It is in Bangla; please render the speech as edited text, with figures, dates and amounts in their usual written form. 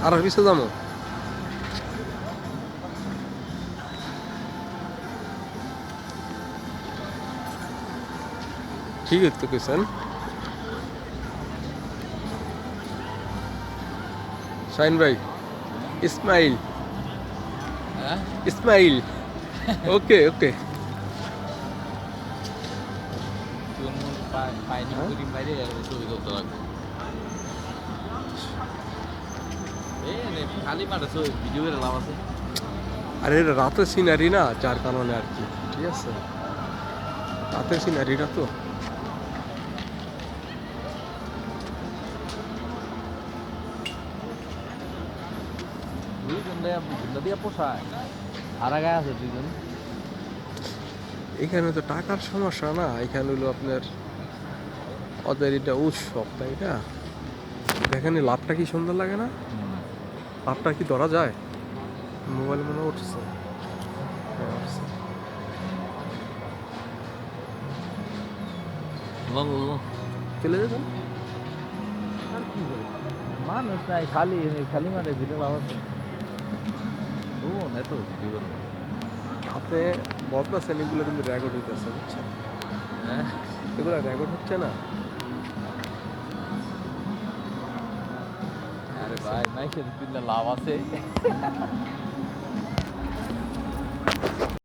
আর পিছে যাবো ঠিক তো কইছেন শাইন ভাই ইসমাইল ইসমাইল ওকে ওকে খালি মাঠে ভিডিও করে লাভ আছে আরে এটা রাতের সিনারি না যার কারণে আর কি ঠিক আছে রাতের সিনারিটা তো দুইজন নদিয়া পোষায় আর আগে আছে দুইজন এখানে তো টাকার সমস্যা না এখানে হলো আপনার ওদের এটা উৎসব তাই না এখানে লাভটা কি সুন্দর লাগে না লাভটা কি ধরা যায় মোবাইলে মনে উঠছে চলে যাবেন আর কি করে মানুষ নাই খালি খালি মাঠে ভিডিও লাভ আছে ও এত ভিডিও করে আপনি বলতেছেন এগুলো কিন্তু রেকর্ড হইতেছে বুঝছেন হ্যাঁ এগুলো রেকর্ড হচ্ছে না আরে ভাই মাইকের লাভ আছে